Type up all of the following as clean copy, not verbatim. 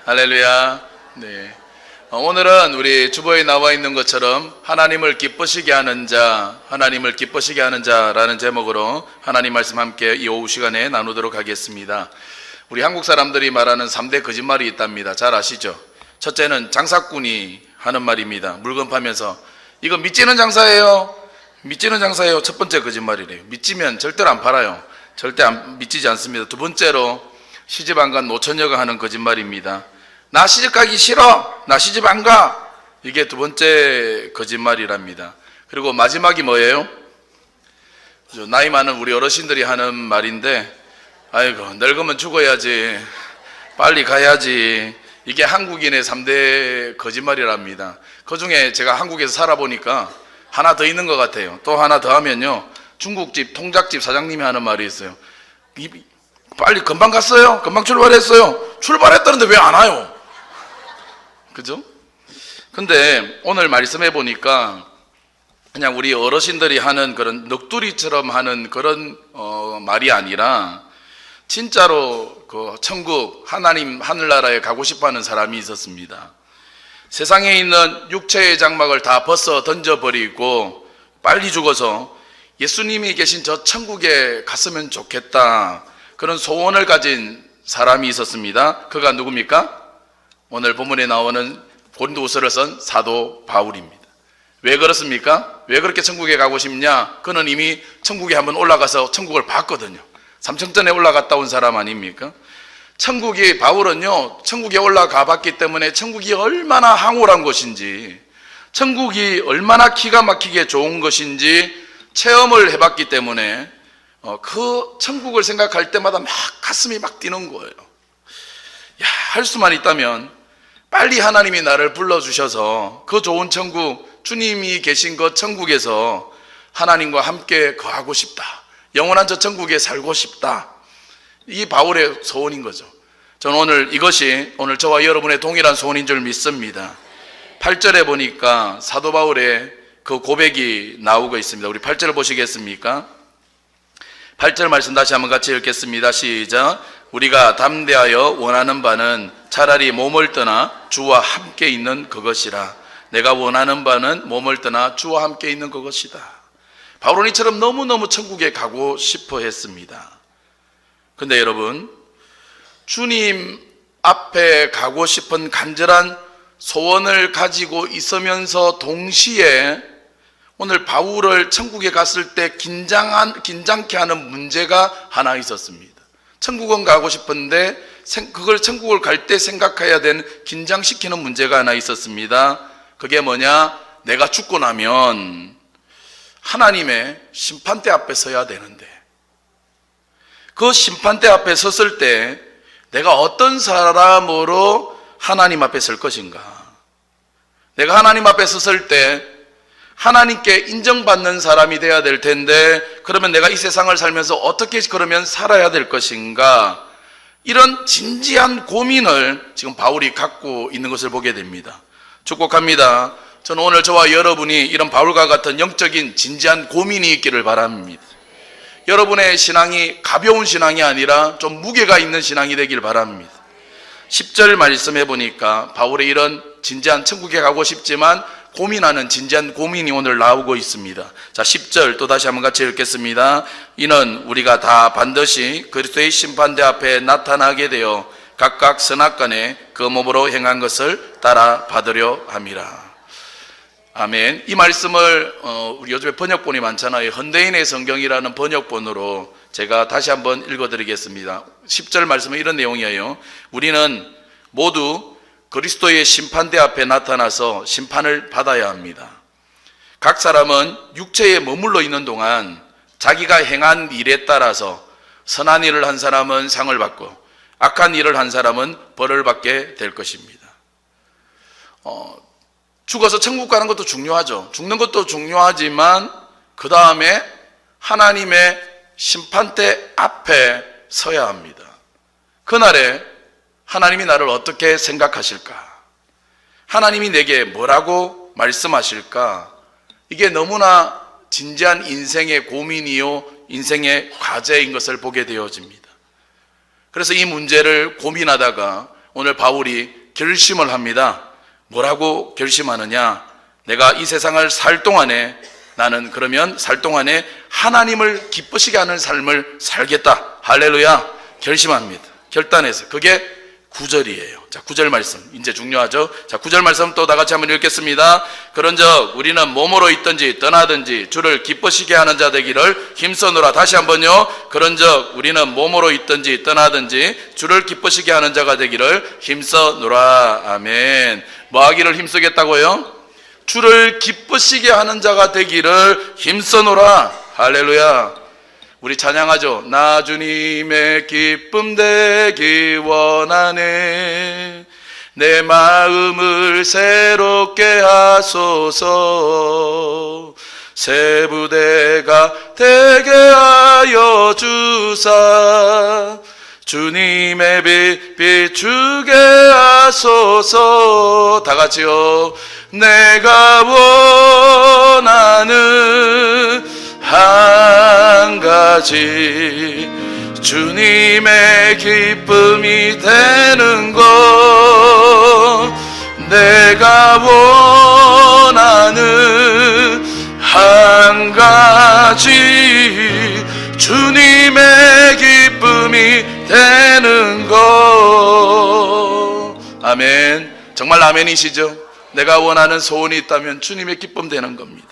할렐루야. 네. 오늘은 우리 주보에 나와 있는 것처럼 하나님을 기쁘시게 하는 자, 하나님을 기쁘시게 하는 자라는 제목으로 하나님 말씀 함께 이 오후 시간에 나누도록 하겠습니다. 우리 한국 사람들이 말하는 3대 거짓말이 있답니다. 잘 아시죠? 첫째는 장사꾼이 하는 말입니다. 물건 파면서 이거 밑지는 장사예요. 밑지는 장사예요. 첫 번째 거짓말이래요. 밑지면 절대로 안 팔아요. 절대 믿지지 않습니다. 두 번째로 시집 안 간 노처녀가 하는 거짓말입니다. 나 시집 가기 싫어. 나 시집 안 가. 이게 두 번째 거짓말이랍니다. 그리고 마지막이 뭐예요? 나이 많은 우리 어르신들이 하는 말인데, 아이고 늙으면 죽어야지, 빨리 가야지. 이게 한국인의 3대 거짓말이랍니다. 그 중에 제가 한국에서 살아보니까 하나 더 있는 것 같아요. 또 하나 더 하면요, 중국집 통닭집 사장님이 하는 말이 있어요. 빨리 금방 갔어요? 금방 출발했어요? 출발했다는데 왜 안 와요? 그죠? 근데 오늘 말씀해 보니까 그냥 우리 어르신들이 하는 그런 넋두리처럼 하는 그런 말이 아니라 진짜로 그 천국 하나님 하늘나라에 가고 싶어하는 사람이 있었습니다. 세상에 있는 육체의 장막을 다 벗어 던져버리고 빨리 죽어서 예수님이 계신 저 천국에 갔으면 좋겠다, 그런 소원을 가진 사람이 있었습니다. 그가 누굽니까? 오늘 본문에 나오는 고린도후서를 쓴 사도 바울입니다. 왜 그렇습니까? 왜 그렇게 천국에 가고 싶냐? 그는 이미 천국에 한번 올라가서 천국을 봤거든요. 삼청전에 올라갔다 온 사람 아닙니까? 바울은요, 천국에 올라가 봤기 때문에 천국이 얼마나 황홀한 곳인지, 천국이 얼마나 기가 막히게 좋은 것인지 체험을 해봤기 때문에 그 천국을 생각할 때마다 막 가슴이 막 뛰는 거예요. 할 수만 있다면 빨리 하나님이 나를 불러주셔서 그 좋은 천국, 주님이 계신 그 천국에서 하나님과 함께 거하고 싶다, 영원한 저 천국에 살고 싶다. 이 바울의 소원인 거죠. 저는 오늘 이것이 오늘 저와 여러분의 동일한 소원인 줄 믿습니다. 8절에 보니까 사도 바울의 그 고백이 나오고 있습니다. 우리 8절을 보시겠습니까? 8절 말씀 다시 한번 같이 읽겠습니다. 시작. 우리가 담대하여 원하는 바는 차라리 몸을 떠나 주와 함께 있는 그것이라. 내가 원하는 바는 몸을 떠나 주와 함께 있는 그것이다. 바울은 이처럼 너무너무 천국에 가고 싶어 했습니다. 근데 여러분, 주님 앞에 가고 싶은 간절한 소원을 가지고 있으면서 동시에 오늘 바울을 천국에 갔을 때 긴장케 하는 문제가 하나 있었습니다. 천국은 가고 싶은데 그걸 천국을 갈 때 생각해야 되는 긴장시키는 문제가 하나 있었습니다. 그게 뭐냐? 내가 죽고 나면 하나님의 심판대 앞에 서야 되는데, 그 심판대 앞에 섰을 때 내가 어떤 사람으로 하나님 앞에 설 것인가? 내가 하나님 앞에 섰을 때 하나님께 인정받는 사람이 돼야 될 텐데, 그러면 내가 이 세상을 살면서 어떻게 그러면 살아야 될 것인가? 이런 진지한 고민을 지금 바울이 갖고 있는 것을 보게 됩니다. 축복합니다. 저는 오늘 저와 여러분이 이런 바울과 같은 영적인 진지한 고민이 있기를 바랍니다. 여러분의 신앙이 가벼운 신앙이 아니라 좀 무게가 있는 신앙이 되길 바랍니다. 10절 말씀해 보니까 바울의 이런 진지한, 천국에 가고 싶지만 고민하는 진지한 고민이 오늘 나오고 있습니다. 자, 10절 또 다시 한번 같이 읽겠습니다. 이는 우리가 다 반드시 그리스도의 심판대 앞에 나타나게 되어 각각 선악간에 그 몸으로 행한 것을 따라 받으려 함이라. 아멘. 이 말씀을 우리 요즘에 번역본이 많잖아요. 현대인의 성경이라는 번역본으로 제가 다시 한번 읽어드리겠습니다. 10절 말씀은 이런 내용이에요. 우리는 모두 그리스도의 심판대 앞에 나타나서 심판을 받아야 합니다. 각 사람은 육체에 머물러 있는 동안 자기가 행한 일에 따라서 선한 일을 한 사람은 상을 받고 악한 일을 한 사람은 벌을 받게 될 것입니다. 죽어서 천국 가는 것도 중요하죠. 죽는 것도 중요하지만 그 다음에 하나님의 심판대 앞에 서야 합니다. 그날에 하나님이 나를 어떻게 생각하실까? 하나님이 내게 뭐라고 말씀하실까? 이게 너무나 진지한 인생의 고민이요, 인생의 과제인 것을 보게 되어집니다. 그래서 이 문제를 고민하다가 오늘 바울이 결심을 합니다. 뭐라고 결심하느냐? 내가 이 세상을 살 동안에 나는 그러면 살 동안에 하나님을 기쁘시게 하는 삶을 살겠다. 할렐루야. 결심합니다. 결단해서. 그게 9절이에요. 자, 9절 말씀. 이제 중요하죠. 자, 9절 말씀 또 다 같이 한번 읽겠습니다. 그런즉 우리는 몸으로 있든지 떠나든지 주를 기쁘시게 하는 자 되기를 힘써노라. 다시 한번요. 그런즉 우리는 몸으로 있든지 떠나든지 주를 기쁘시게 하는 자가 되기를 힘써노라. 아멘. 뭐 하기를 힘쓰겠다고요? 주를 기쁘시게 하는 자가 되기를 힘써노라. 할렐루야. 우리 찬양하죠. 나 주님의 기쁨 되기 원하네. 내 마음을 새롭게 하소서. 새 부대가 되게 하여 주사. 주님의 빛 비추게 하소서. 다 같이요. 내가 원하는 한 가지 주님의 기쁨이 되는 것. 내가 원하는 한 가지 주님의 기쁨이 되는 것. 아멘. 정말 아멘이시죠? 내가 원하는 소원이 있다면 주님의 기쁨 되는 겁니다.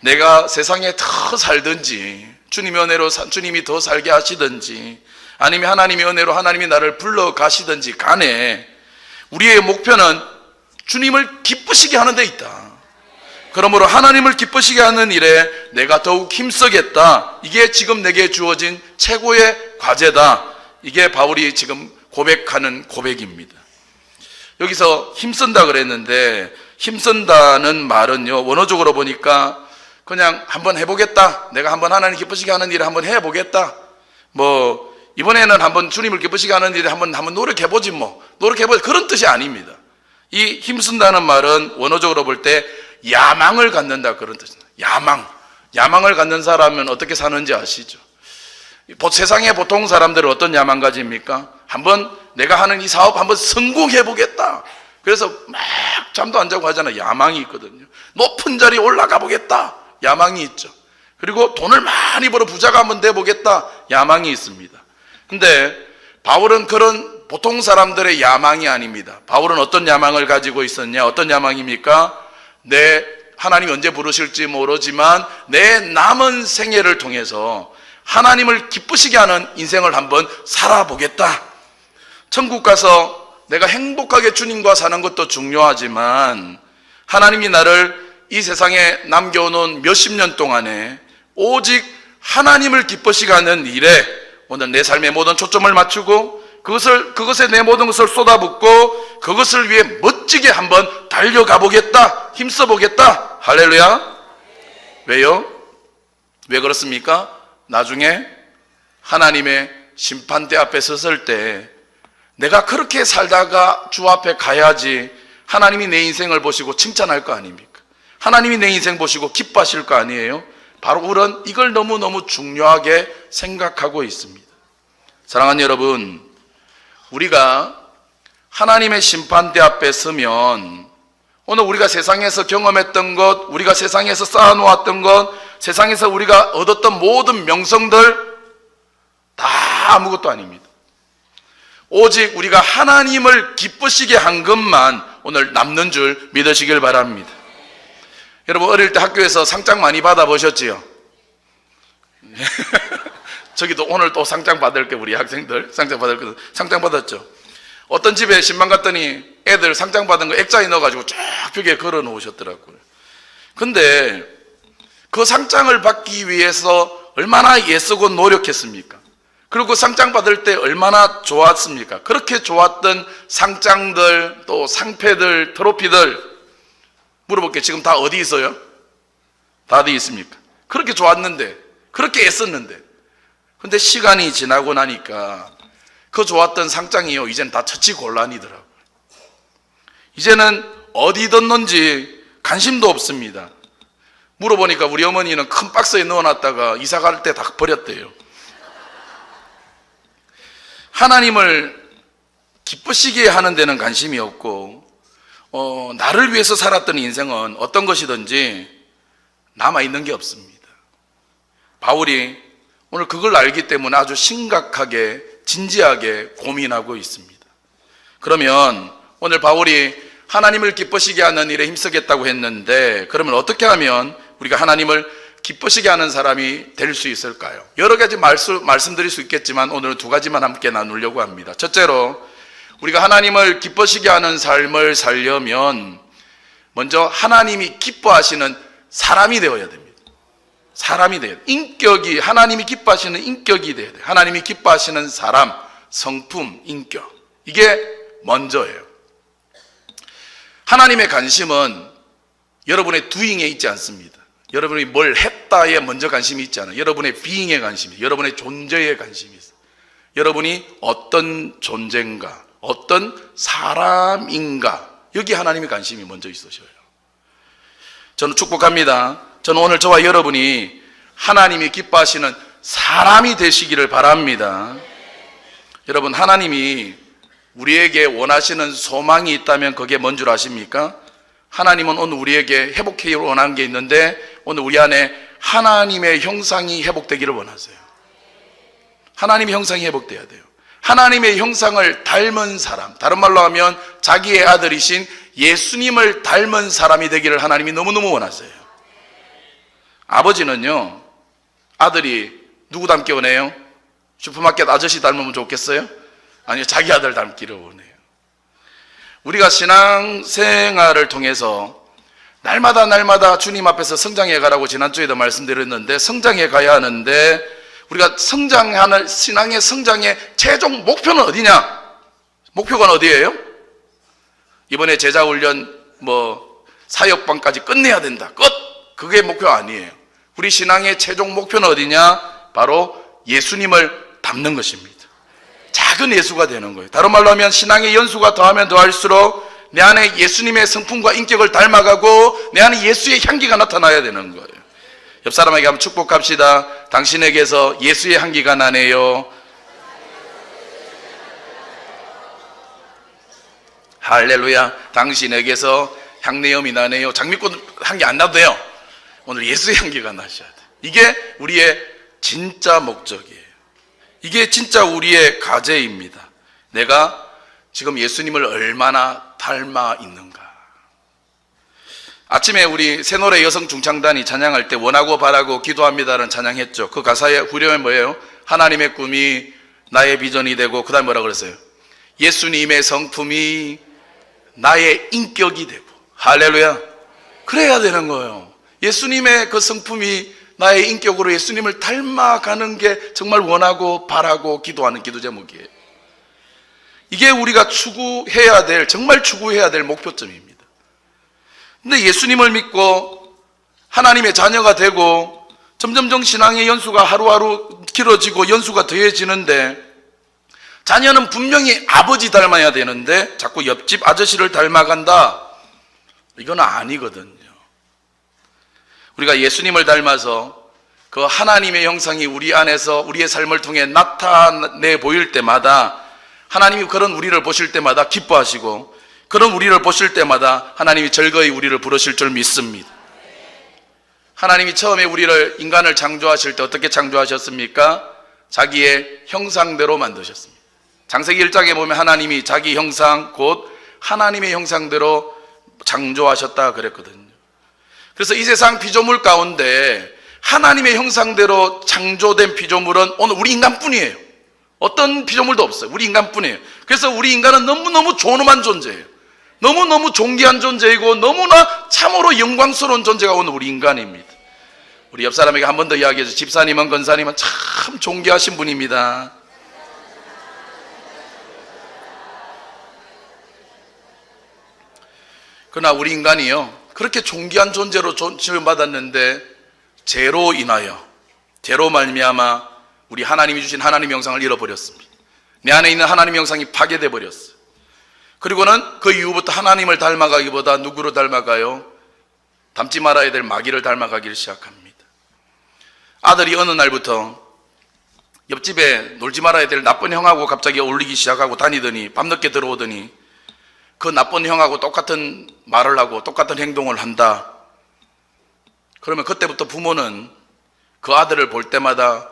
내가 세상에 더 살든지 주님의 은혜로 주님이 더 살게 하시든지 아니면 하나님의 은혜로 하나님이 나를 불러 가시든지 간에 우리의 목표는 주님을 기쁘시게 하는 데 있다. 그러므로 하나님을 기쁘시게 하는 일에 내가 더욱 힘쓰겠다. 이게 지금 내게 주어진 최고의 과제다. 이게 바울이 지금 고백하는 고백입니다. 여기서 힘쓴다 그랬는데 힘쓴다는 말은요, 원어적으로 보니까 그냥 한번 해보겠다. 내가 한번 하나님 기쁘시게 하는 일을 한번 해보겠다. 뭐 이번에는 한번 주님을 기쁘시게 하는 일에 한번 노력해보지 뭐. 노력해보지 그런 뜻이 아닙니다. 이 힘쓴다는 말은 원어적으로 볼 때 야망을 갖는다 그런 뜻입니다. 야망을 갖는 사람은 어떻게 사는지 아시죠? 세상의 보통 사람들은 어떤 야망 가집니까? 한번 내가 하는 이 사업 한번 성공해보겠다. 그래서 막 잠도 안 자고 하잖아요. 야망이 있거든요. 높은 자리에 올라가 보겠다. 야망이 있죠. 그리고 돈을 많이 벌어 부자가 한번 돼보겠다. 야망이 있습니다. 근데 바울은 그런 보통 사람들의 야망이 아닙니다. 바울은 어떤 야망을 가지고 있었냐? 어떤 야망입니까? 내 하나님이 언제 부르실지 모르지만 내 남은 생애를 통해서 하나님을 기쁘시게 하는 인생을 한번 살아보겠다. 천국 가서 내가 행복하게 주님과 사는 것도 중요하지만 하나님이 나를 이 세상에 남겨놓은 몇십 년 동안에 오직 하나님을 기쁘시게 하는 일에 오늘 내 삶의 모든 초점을 맞추고 그것에 내 모든 것을 쏟아붓고 그것을 위해 멋지게 한번 달려가 보겠다. 힘써 보겠다. 할렐루야. 왜요? 왜 그렇습니까? 나중에 하나님의 심판대 앞에 섰을 때 내가 그렇게 살다가 주 앞에 가야지 하나님이 내 인생을 보시고 칭찬할 거 아닙니까? 하나님이 내 인생 보시고 기뻐하실 거 아니에요? 바울은 이걸 너무너무 중요하게 생각하고 있습니다. 사랑하는 여러분, 우리가 하나님의 심판대 앞에 서면 오늘 우리가 세상에서 경험했던 것, 우리가 세상에서 쌓아놓았던 것, 세상에서 우리가 얻었던 모든 명성들 다 아무것도 아닙니다. 오직 우리가 하나님을 기쁘시게 한 것만 오늘 남는 줄 믿으시길 바랍니다. 여러분 어릴 때 학교에서 상장 많이 받아보셨지요? 저기도 오늘 또 상장 받을 게 우리 학생들 상장 받았죠. 어떤 집에 신방 갔더니 애들 상장 받은 거 액자에 넣어가지고 쫙 벽에 걸어 놓으셨더라고요. 근데 그 상장을 받기 위해서 얼마나 애쓰고 노력했습니까? 그리고 그 상장 받을 때 얼마나 좋았습니까? 그렇게 좋았던 상장들, 또 상패들, 트로피들 물어볼게요. 지금 다 어디 있어요? 다 어디 있습니까? 그렇게 좋았는데, 그렇게 애썼는데, 근데 시간이 지나고 나니까 그 좋았던 상장이요, 이제는 다 처치곤란이더라고요. 이제는 어디 뒀는지 관심도 없습니다. 물어보니까 우리 어머니는 큰 박스에 넣어놨다가 이사 갈 때 다 버렸대요. 하나님을 기쁘시게 하는 데는 관심이 없고 나를 위해서 살았던 인생은 어떤 것이든지 남아있는 게 없습니다. 바울이 오늘 그걸 알기 때문에 아주 심각하게 진지하게 고민하고 있습니다. 그러면 오늘 바울이 하나님을 기쁘시게 하는 일에 힘쓰겠다고 했는데, 그러면 어떻게 하면 우리가 하나님을 기쁘시게 하는 사람이 될 수 있을까요? 여러 가지 말씀드릴 수 있겠지만 오늘은 두 가지만 함께 나누려고 합니다. 첫째로, 우리가 하나님을 기쁘시게 하는 삶을 살려면 먼저 하나님이 기뻐하시는 사람이 되어야 됩니다. 사람이 돼야 돼요. 인격이, 하나님이 기뻐하시는 인격이 돼야 돼요. 하나님이 기뻐하시는 사람, 성품, 인격, 이게 먼저예요. 하나님의 관심은 여러분의 doing에 있지 않습니다. 여러분이 뭘 했다에 먼저 관심이 있지 않아요. 여러분의 being에 관심이 있어요. 여러분의 존재에 관심이 있어요. 여러분이 어떤 존재인가, 어떤 사람인가, 여기 하나님의 관심이 먼저 있으셔요. 저는 축복합니다. 저는 오늘 저와 여러분이 하나님이 기뻐하시는 사람이 되시기를 바랍니다. 여러분, 하나님이 우리에게 원하시는 소망이 있다면 그게 뭔 줄 아십니까? 하나님은 오늘 우리에게 회복하기를 원하는 게 있는데, 오늘 우리 안에 하나님의 형상이 회복되기를 원하세요. 하나님의 형상이 회복돼야 돼요. 하나님의 형상을 닮은 사람, 다른 말로 하면 자기의 아들이신 예수님을 닮은 사람이 되기를 하나님이 너무너무 원하세요. 아버지는요, 아들이 누구 닮기 원해요? 슈퍼마켓 아저씨 닮으면 좋겠어요? 아니요, 자기 아들 닮기를 원해요. 우리가 신앙생활을 통해서 날마다 주님 앞에서 성장해 가라고 지난주에도 말씀드렸는데, 성장해 가야 하는데, 우리가 성장하는 신앙의 성장의 최종 목표는 어디냐? 목표가 어디예요? 이번에 제자훈련 사역반까지 끝내야 된다, 끝! 그게 목표 아니에요. 우리 신앙의 최종 목표는 어디냐? 바로 예수님을 닮는 것입니다. 작은 예수가 되는 거예요. 다른 말로 하면 신앙의 연수가 더하면 더할수록 내 안에 예수님의 성품과 인격을 닮아가고 내 안에 예수의 향기가 나타나야 되는 거예요. 옆 사람에게 한번 축복합시다. 당신에게서 예수의 향기가 나네요. 할렐루야. 당신에게서 향내염이 나네요. 장미꽃 향기 안 나도 돼요. 오늘 예수의 향기가 나셔야 돼요. 이게 우리의 진짜 목적이에요. 이게 진짜 우리의 과제입니다. 내가 지금 예수님을 얼마나 닮아 있는가. 아침에 우리 새노래 여성 중창단이 찬양할 때 원하고 바라고 기도합니다라는 찬양했죠. 그 가사의 후렴이 뭐예요? 하나님의 꿈이 나의 비전이 되고, 그 다음에 뭐라 그랬어요? 예수님의 성품이 나의 인격이 되고. 할렐루야. 그래야 되는 거예요. 예수님의 그 성품이 나의 인격으로 예수님을 닮아가는 게 정말 원하고 바라고 기도하는 기도 제목이에요. 이게 우리가 추구해야 될, 정말 추구해야 될 목표점입니다. 근데 예수님을 믿고 하나님의 자녀가 되고 점점점 신앙의 연수가 하루하루 길어지고 연수가 더해지는데, 자녀는 분명히 아버지 닮아야 되는데 자꾸 옆집 아저씨를 닮아간다, 이건 아니거든요. 우리가 예수님을 닮아서 그 하나님의 형상이 우리 안에서 우리의 삶을 통해 나타내 보일 때마다, 하나님이 그런 우리를 보실 때마다 기뻐하시고, 그런 우리를 보실 때마다 하나님이 즐거이 우리를 부르실 줄 믿습니다. 하나님이 처음에 인간을 창조하실 때 어떻게 창조하셨습니까? 자기의 형상대로 만드셨습니다. 창세기 1장에 보면 하나님이 자기 형상, 곧 하나님의 형상대로 창조하셨다 그랬거든요. 그래서 이 세상 피조물 가운데 하나님의 형상대로 창조된 피조물은 오늘 우리 인간뿐이에요. 어떤 피조물도 없어요. 우리 인간뿐이에요. 그래서 우리 인간은 너무너무 존엄한 존재예요. 너무너무 존귀한 존재이고 너무나 참으로 영광스러운 존재가 오늘 우리 인간입니다. 우리 옆 사람에게 한 번 더 이야기해줘. 집사님은 권사님은 참 존귀하신 분입니다. 그러나 우리 인간이요, 그렇게 존귀한 존재로 지음받았는데 죄로 인하여, 죄로 말미암아 우리 하나님이 주신 하나님의 형상을 잃어버렸습니다. 내 안에 있는 하나님의 형상이 파괴돼 버렸어요. 그리고는 그 이후부터 하나님을 닮아가기보다 누구를 닮아가요? 닮지 말아야 될 마귀를 닮아가기를 시작합니다. 아들이 어느 날부터 옆집에 놀지 말아야 될 나쁜 형하고 갑자기 어울리기 시작하고 다니더니 밤늦게 들어오더니 그 나쁜 형하고 똑같은 말을 하고 똑같은 행동을 한다. 그러면 그때부터 부모는 그 아들을 볼 때마다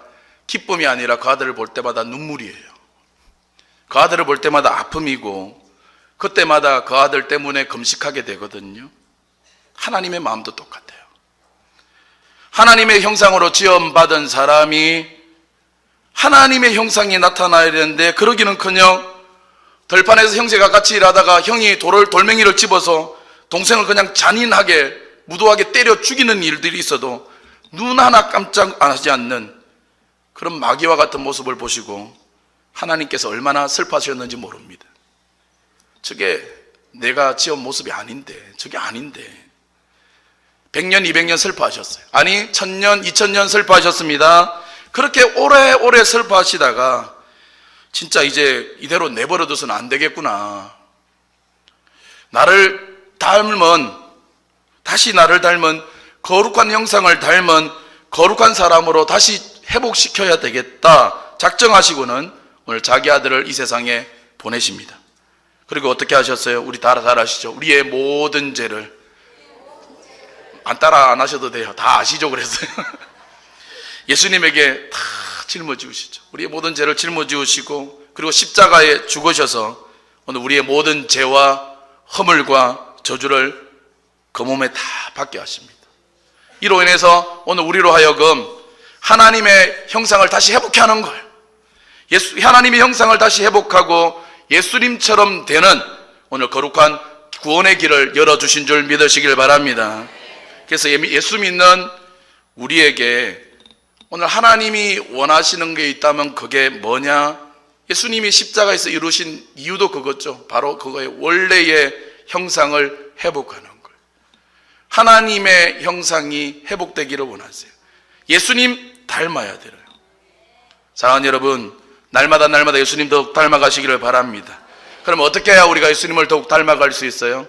기쁨이 아니라 그 아들을 볼 때마다 눈물이에요. 그 아들을 볼 때마다 아픔이고 그때마다 그 아들 때문에 금식하게 되거든요. 하나님의 마음도 똑같아요. 하나님의 형상으로 지음받은 사람이 하나님의 형상이 나타나야 되는데 그러기는커녕 들판에서 형제가 같이 일하다가 형이 돌멩이를 집어서 동생을 그냥 잔인하게 무도하게 때려 죽이는 일들이 있어도 눈 하나 깜짝 안 하지 않는 그런 마귀와 같은 모습을 보시고 하나님께서 얼마나 슬퍼하셨는지 모릅니다. 저게 내가 지은 모습이 아닌데, 저게 아닌데 100년 200년 슬퍼하셨어요. 아니 1000년 2000년 슬퍼하셨습니다. 그렇게 오래오래 슬퍼하시다가 진짜 이제 이대로 내버려둬서는 안 되겠구나. 다시 나를 닮은 거룩한 형상을 닮은 거룩한 사람으로 다시 회복시켜야 되겠다 작정하시고는 오늘 자기 아들을 이 세상에 보내십니다. 그리고 어떻게 하셨어요? 우리 다 잘 아시죠? 우리의 모든 죄를 따라 안 하셔도 돼요. 다 아시죠? 그랬어요. 예수님에게 다 짊어지우시죠. 우리의 모든 죄를 짊어지우시고 그리고 십자가에 죽으셔서 오늘 우리의 모든 죄와 허물과 저주를 그 몸에 다 받게 하십니다. 이로 인해서 오늘 우리로 하여금 하나님의 형상을 다시 회복해 하는 거예요. 하나님의 형상을 다시 회복하고 예수님처럼 되는 오늘 거룩한 구원의 길을 열어주신 줄 믿으시길 바랍니다. 그래서 예수 믿는 우리에게 오늘 하나님이 원하시는 게 있다면 그게 뭐냐? 예수님이 십자가에서 이루신 이유도 그거죠. 바로 그거의 원래의 형상을 회복하는 거예요. 하나님의 형상이 회복되기를 원하세요. 예수님 닮아야 돼요. 사랑하는 여러분, 날마다 예수님 더욱 닮아가시기를 바랍니다. 그럼 어떻게 해야 우리가 예수님을 더욱 닮아갈 수 있어요?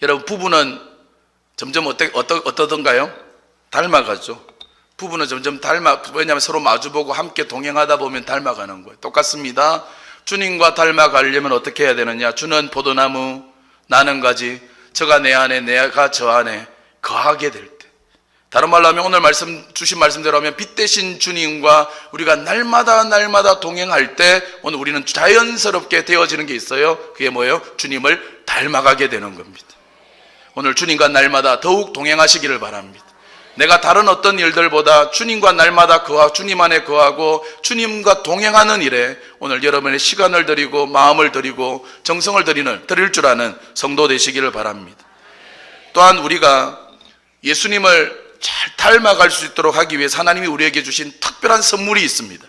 여러분, 부부는 점점 어떠던가요? 닮아가죠. 부부는 점점 왜냐하면 서로 마주보고 함께 동행하다 보면 닮아가는 거예요. 똑같습니다. 주님과 닮아가려면 어떻게 해야 되느냐? 주는 포도나무, 나는 가지, 저가 내 안에, 내가 저 안에 거하게 될 때. 다른 말로 하면 오늘 주신 말씀대로 하면 빛 대신 주님과 우리가 날마다 동행할 때 오늘 우리는 자연스럽게 되어지는 게 있어요. 그게 뭐예요? 주님을 닮아가게 되는 겁니다. 오늘 주님과 날마다 더욱 동행하시기를 바랍니다. 내가 다른 어떤 일들보다 주님과 날마다 주님 안에 거하고 주님과 동행하는 일에 오늘 여러분의 시간을 드리고 마음을 드리고 정성을 드릴 줄 아는 성도 되시기를 바랍니다. 또한 우리가 예수님을 잘 닮아갈 수 있도록 하기 위해서 하나님이 우리에게 주신 특별한 선물이 있습니다.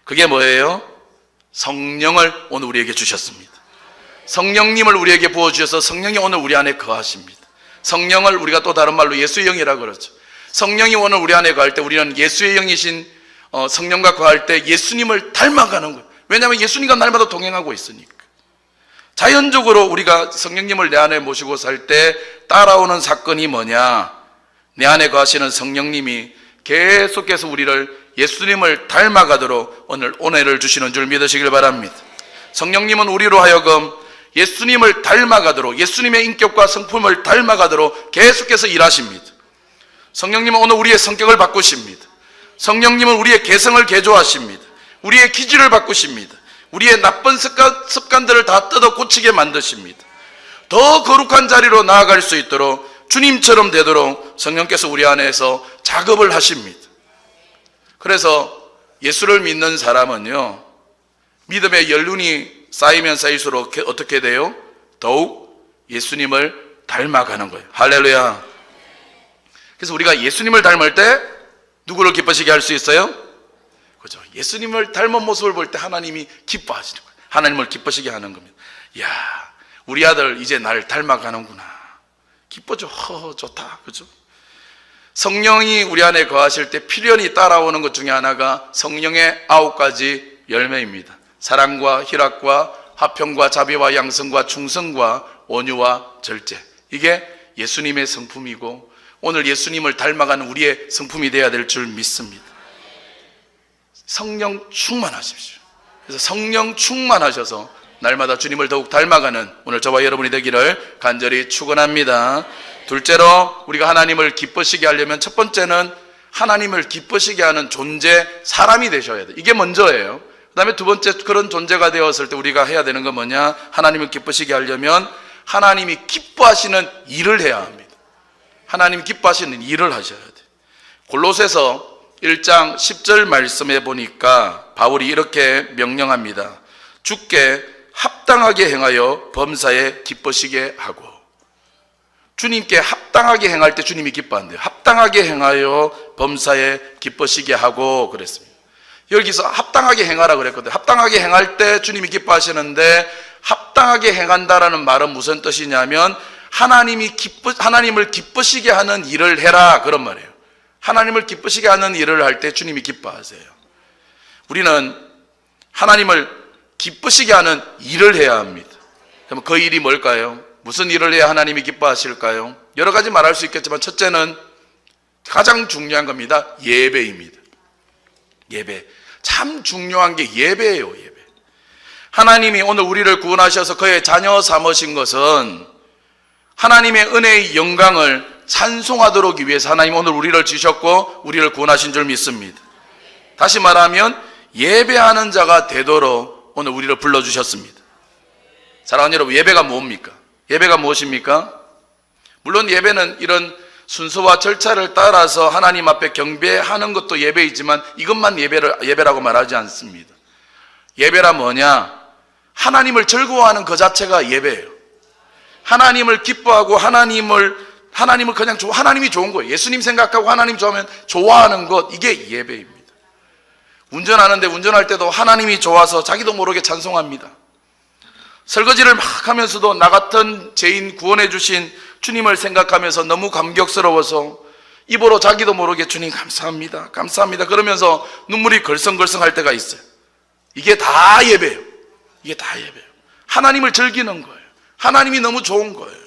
그게 뭐예요? 성령을 오늘 우리에게 주셨습니다. 성령님을 우리에게 부어주셔서 성령이 오늘 우리 안에 거하십니다. 성령을 우리가 또 다른 말로 예수의 영이라고 그러죠. 성령이 오늘 우리 안에 거할 때 우리는 예수의 영이신 성령과 거할 때 예수님을 닮아가는 거예요. 왜냐하면 예수님과 날마다 동행하고 있으니까. 자연적으로 우리가 성령님을 내 안에 모시고 살 때 따라오는 사건이 뭐냐? 내 안에 거하시는 성령님이 계속해서 우리를 예수님을 닮아가도록 오늘 은혜를 주시는 줄 믿으시길 바랍니다. 성령님은 우리로 하여금 예수님을 닮아가도록, 예수님의 인격과 성품을 닮아가도록 계속해서 일하십니다. 성령님은 오늘 우리의 성격을 바꾸십니다. 성령님은 우리의 개성을 개조하십니다. 우리의 기질을 바꾸십니다. 우리의 나쁜 습관들을 다 뜯어 고치게 만드십니다. 더 거룩한 자리로 나아갈 수 있도록 주님처럼 되도록 성령께서 우리 안에서 작업을 하십니다. 그래서 예수를 믿는 사람은요, 믿음의 연륜이 쌓이면 쌓일수록 어떻게 돼요? 더욱 예수님을 닮아가는 거예요. 할렐루야. 그래서 우리가 예수님을 닮을 때 누구를 기쁘시게 할 수 있어요? 그죠? 예수님을 닮은 모습을 볼 때 하나님이 기뻐하시는 거예요. 하나님을 기쁘시게 하는 겁니다. 이야, 우리 아들 이제 날 닮아가는구나. 기뻐져. 좋다. 그죠? 성령이 우리 안에 거하실 때 필연히 따라오는 것 중에 하나가 성령의 9가지 열매입니다. 사랑과 희락과 화평과 자비와 양성과 충성과 온유와 절제. 이게 예수님의 성품이고 오늘 예수님을 닮아가는 우리의 성품이 되어야 될 줄 믿습니다. 성령 충만하십시오. 그래서 성령 충만하셔서 날마다 주님을 더욱 닮아가는 오늘 저와 여러분이 되기를 간절히 축원합니다. 둘째로 우리가 하나님을 기쁘시게 하려면 첫 번째는 하나님을 기쁘시게 하는 존재, 사람이 되셔야 돼요. 이게 먼저예요. 그 다음에 두 번째, 그런 존재가 되었을 때 우리가 해야 되는 건 뭐냐? 하나님을 기쁘시게 하려면 하나님이 기뻐하시는 일을 해야 합니다. 하나님 기뻐하시는 일을 하셔야 돼요. 골로새서 1장 10절 말씀에 보니까 바울이 이렇게 명령합니다. 주께 합당하게 행하여 범사에 기쁘시게 하고. 주님께 합당하게 행할 때 주님이 기뻐한대요. 합당하게 행하여 범사에 기쁘시게 하고 그랬습니다. 여기서 합당하게 행하라 그랬거든요. 합당하게 행할 때 주님이 기뻐하시는데, 합당하게 행한다라는 말은 무슨 뜻이냐면 하나님을 기쁘시게 하는 일을 해라, 그런 말이에요. 하나님을 기쁘시게 하는 일을 할 때 주님이 기뻐하세요. 우리는 하나님을 기쁘시게 하는 일을 해야 합니다. 그럼 그 일이 뭘까요? 무슨 일을 해야 하나님이 기뻐하실까요? 여러 가지 말할 수 있겠지만 첫째는 가장 중요한 겁니다. 예배입니다. 예배. 참 중요한 게 예배예요. 예배. 하나님이 오늘 우리를 구원하셔서 그의 자녀 삼으신 것은 하나님의 은혜의 영광을 찬송하도록 위해서 하나님 오늘 우리를 주셨고 우리를 구원하신 줄 믿습니다. 다시 말하면 예배하는 자가 되도록 오늘 우리를 불러주셨습니다. 사랑하는 여러분, 예배가 뭡니까? 예배가 무엇입니까? 물론 예배는 이런 순서와 절차를 따라서 하나님 앞에 경배하는 것도 예배이지만 이것만 예배라고 말하지 않습니다. 예배라 뭐냐? 하나님을 즐거워하는 그 자체가 예배예요. 하나님을 기뻐하고 하나님을 그냥 하나님이 좋은 거예요. 예수님 생각하고 하나님 좋아하는 것, 이게 예배입니다. 운전하는데 운전할 때도 하나님이 좋아서 자기도 모르게 찬송합니다. 설거지를 막 하면서도 나 같은 죄인 구원해 주신 주님을 생각하면서 너무 감격스러워서 입으로 자기도 모르게 주님 감사합니다, 감사합니다 그러면서 눈물이 걸성걸성할 때가 있어요. 이게 다 예배예요. 이게 다 예배예요. 하나님을 즐기는 거예요. 하나님이 너무 좋은 거예요.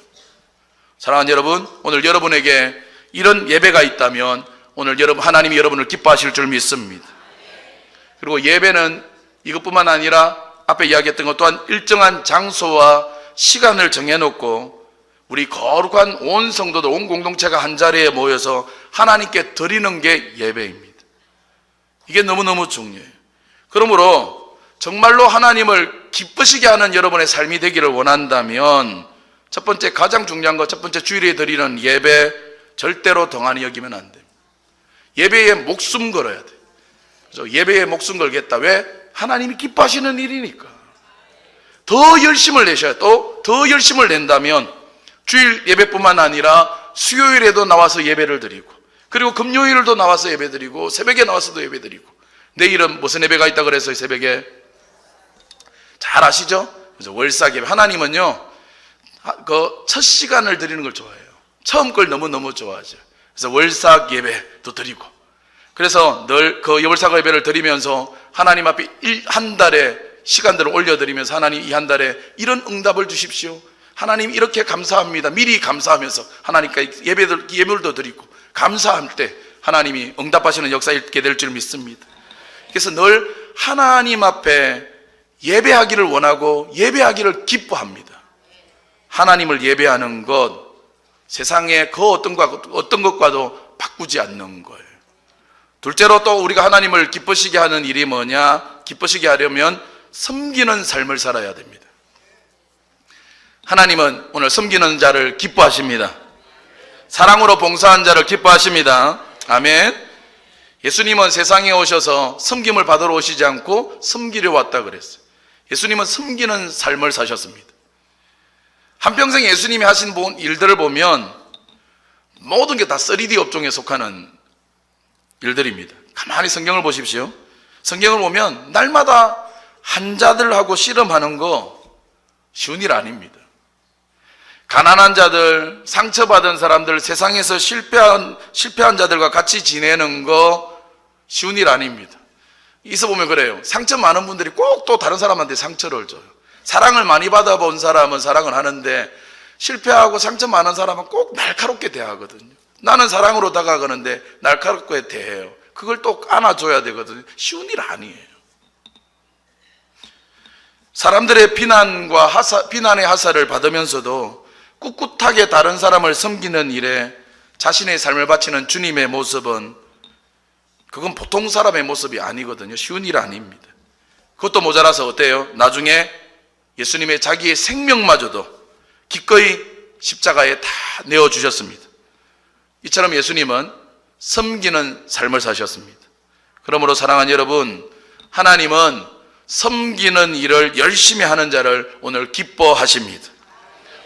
사랑하는 여러분, 오늘 여러분에게 이런 예배가 있다면 오늘 하나님이 여러분을 기뻐하실 줄 믿습니다. 그리고 예배는 이것뿐만 아니라 앞에 이야기했던 것 또한 일정한 장소와 시간을 정해놓고 우리 거룩한 온 성도들, 온 공동체가 한 자리에 모여서 하나님께 드리는 게 예배입니다. 이게 너무너무 중요해요. 그러므로 정말로 하나님을 기쁘시게 하는 여러분의 삶이 되기를 원한다면 첫 번째, 가장 중요한 것, 첫 번째 주일에 드리는 예배 절대로 덩하니 여기면 안 됩니다. 예배에 목숨 걸어야 돼요. 그래서 예배에 목숨 걸겠다. 왜? 하나님이 기뻐하시는 일이니까. 더 열심을 내셔야, 또 더 열심을 낸다면 주일 예배뿐만 아니라 수요일에도 나와서 예배를 드리고, 그리고 금요일도 나와서 예배 드리고, 새벽에 나와서도 예배 드리고, 내일은 무슨 예배가 있다 그래서 새벽에 잘 아시죠? 그래서 월삭 예배. 하나님은요 그 첫 시간을 드리는 걸 좋아해요. 처음 걸 너무너무 좋아하죠. 그래서 월삭 예배도 드리고, 그래서 늘 그 월삭 예배를 드리면서 하나님 앞에 한 달에 시간들을 올려드리면서 하나님 이 한 달에 이런 응답을 주십시오, 하나님 이렇게 감사합니다, 미리 감사하면서 하나님께 예물도 드리고 감사할 때 하나님이 응답하시는 역사 있게 될 줄 믿습니다. 그래서 늘 하나님 앞에 예배하기를 원하고 예배하기를 기뻐합니다. 하나님을 예배하는 것, 세상의 그 어떤 것과도 바꾸지 않는 거예요. 둘째로 또 우리가 하나님을 기쁘시게 하는 일이 뭐냐? 기쁘시게 하려면 섬기는 삶을 살아야 됩니다. 하나님은 오늘 섬기는 자를 기뻐하십니다. 사랑으로 봉사한 자를 기뻐하십니다. 아멘. 예수님은 세상에 오셔서 섬김을 받으러 오시지 않고 섬기려 왔다 그랬어요. 예수님은 섬기는 삶을 사셨습니다. 한평생 예수님이 하신 일들을 보면 모든 게 다 3D 업종에 속하는 일들입니다. 가만히 성경을 보십시오. 성경을 보면 날마다 환자들하고 씨름하는 거 쉬운 일 아닙니다. 가난한 자들, 상처받은 사람들, 세상에서 실패한 자들과 같이 지내는 거 쉬운 일 아닙니다. 있어 보면 그래요. 상처 많은 분들이 꼭 또 다른 사람한테 상처를 줘요. 사랑을 많이 받아본 사람은 사랑을 하는데 실패하고 상처 많은 사람은 꼭 날카롭게 대하거든요. 나는 사랑으로 다가가는데 날카롭게 대해요. 그걸 또 안아줘야 되거든요. 쉬운 일 아니에요. 사람들의 비난의 하사를 받으면서도 꿋꿋하게 다른 사람을 섬기는 일에 자신의 삶을 바치는 주님의 모습은 그건 보통 사람의 모습이 아니거든요. 쉬운 일 아닙니다. 그것도 모자라서 어때요? 나중에 예수님의 자기의 생명마저도 기꺼이 십자가에 다 내어주셨습니다. 이처럼 예수님은 섬기는 삶을 사셨습니다. 그러므로 사랑하는 여러분, 하나님은 섬기는 일을 열심히 하는 자를 오늘 기뻐하십니다.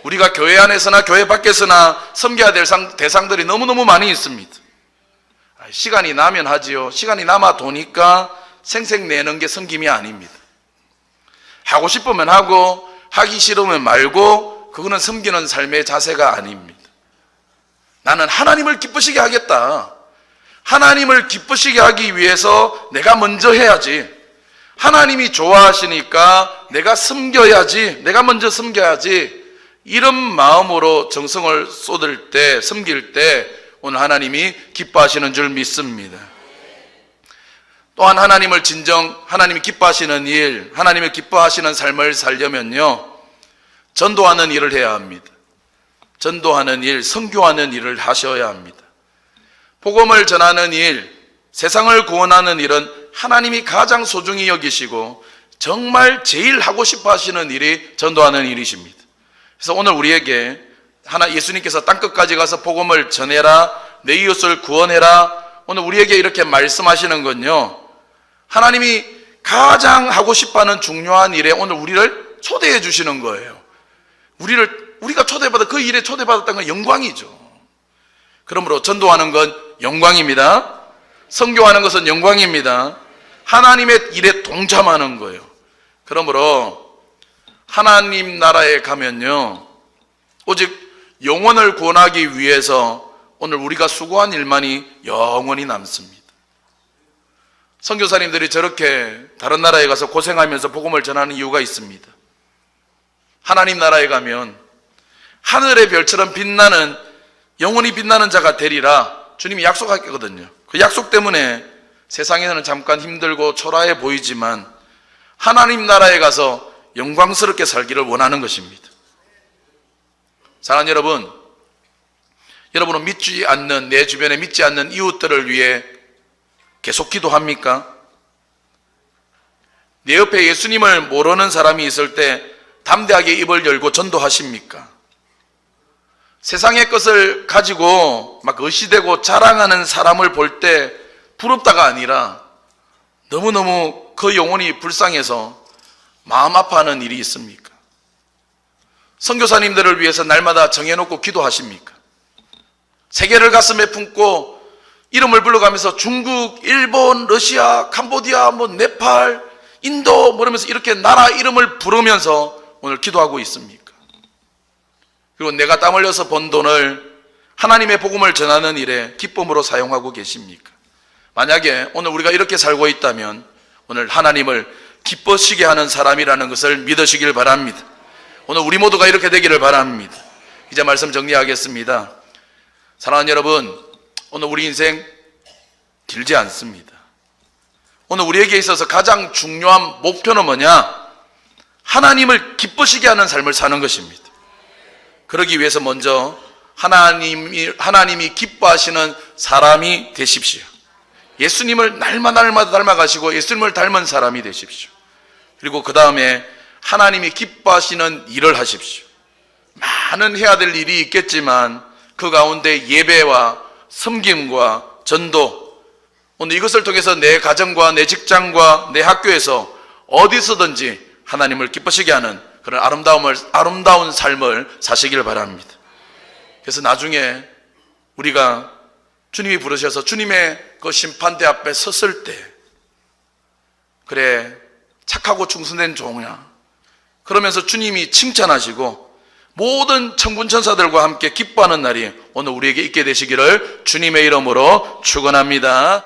우리가 교회 안에서나 교회 밖에서나 섬겨야 될 대상들이 너무너무 많이 있습니다. 시간이 나면 하지요. 시간이 남아 도니까 생색내는 게 섬김이 아닙니다. 하고 싶으면 하고 하기 싫으면 말고 그거는 섬기는 삶의 자세가 아닙니다. 나는 하나님을 기쁘시게 하겠다. 하나님을 기쁘시게 하기 위해서 내가 먼저 해야지. 하나님이 좋아하시니까 내가 섬겨야지. 내가 먼저 섬겨야지. 이런 마음으로 정성을 쏟을 때, 섬길 때 오늘 하나님이 기뻐하시는 줄 믿습니다. 또한 하나님이 기뻐하시는 일, 하나님을 기뻐하시는 삶을 살려면요, 전도하는 일을 해야 합니다. 전도하는 일, 선교하는 일을 하셔야 합니다. 복음을 전하는 일, 세상을 구원하는 일은 하나님이 가장 소중히 여기시고 정말 제일 하고 싶어 하시는 일이 전도하는 일이십니다. 그래서 오늘 우리에게 예수님께서 땅끝까지 가서 복음을 전해라, 내 이웃을 구원해라, 오늘 우리에게 이렇게 말씀하시는 건요, 하나님이 가장 하고 싶어하는 중요한 일에 오늘 우리를 초대해 주시는 거예요. 우리가 초대받아 그 일에 초대받았다는 건 영광이죠. 그러므로 전도하는 건 영광입니다. 선교하는 것은 영광입니다. 하나님의 일에 동참하는 거예요. 그러므로 하나님 나라에 가면요, 오직 영혼을 구원하기 위해서 오늘 우리가 수고한 일만이 영원히 남습니다. 선교사님들이 저렇게 다른 나라에 가서 고생하면서 복음을 전하는 이유가 있습니다. 하나님 나라에 가면 하늘의 별처럼 빛나는, 영원히 빛나는 자가 되리라 주님이 약속하거든요. 그 약속 때문에 세상에서는 잠깐 힘들고 초라해 보이지만 하나님 나라에 가서 영광스럽게 살기를 원하는 것입니다. 사랑하는 여러분, 여러분은 믿지 않는, 내 주변에 믿지 않는 이웃들을 위해 계속 기도합니까? 내 옆에 예수님을 모르는 사람이 있을 때 담대하게 입을 열고 전도하십니까? 세상의 것을 가지고 막 의시되고 자랑하는 사람을 볼 때 부럽다가 아니라 너무너무 그 영혼이 불쌍해서 마음 아파하는 일이 있습니까? 선교사님들을 위해서 날마다 정해놓고 기도하십니까? 세계를 가슴에 품고 이름을 불러가면서 중국, 일본, 러시아, 캄보디아, 네팔, 인도 그러면서 이렇게 나라 이름을 부르면서 오늘 기도하고 있습니까? 그리고 내가 땀 흘려서 번 돈을 하나님의 복음을 전하는 일에 기쁨으로 사용하고 계십니까? 만약에 오늘 우리가 이렇게 살고 있다면 오늘 하나님을 기뻐시게 하는 사람이라는 것을 믿으시길 바랍니다. 오늘 우리 모두가 이렇게 되기를 바랍니다. 이제 말씀 정리하겠습니다. 사랑하는 여러분, 오늘 우리 인생 길지 않습니다. 오늘 우리에게 있어서 가장 중요한 목표는 뭐냐? 하나님을 기쁘시게 하는 삶을 사는 것입니다. 그러기 위해서 먼저 하나님이 기뻐하시는 사람이 되십시오. 예수님을 날마다 닮아가시고 예수님을 닮은 사람이 되십시오. 그리고 그 다음에 하나님이 기뻐하시는 일을 하십시오. 많은 해야 될 일이 있겠지만 그 가운데 예배와 섬김과 전도, 오늘 이것을 통해서 내 가정과 내 직장과 내 학교에서 어디서든지 하나님을 기쁘시게 하는 그런 아름다운 삶을 사시길 바랍니다. 그래서 나중에 우리가 주님이 부르셔서 주님의 그 심판대 앞에 섰을 때, 그래 착하고 충성된 종이야, 그러면서 주님이 칭찬하시고 모든 천군 천사들과 함께 기뻐하는 날이 오늘 우리에게 있게 되시기를 주님의 이름으로 축원합니다.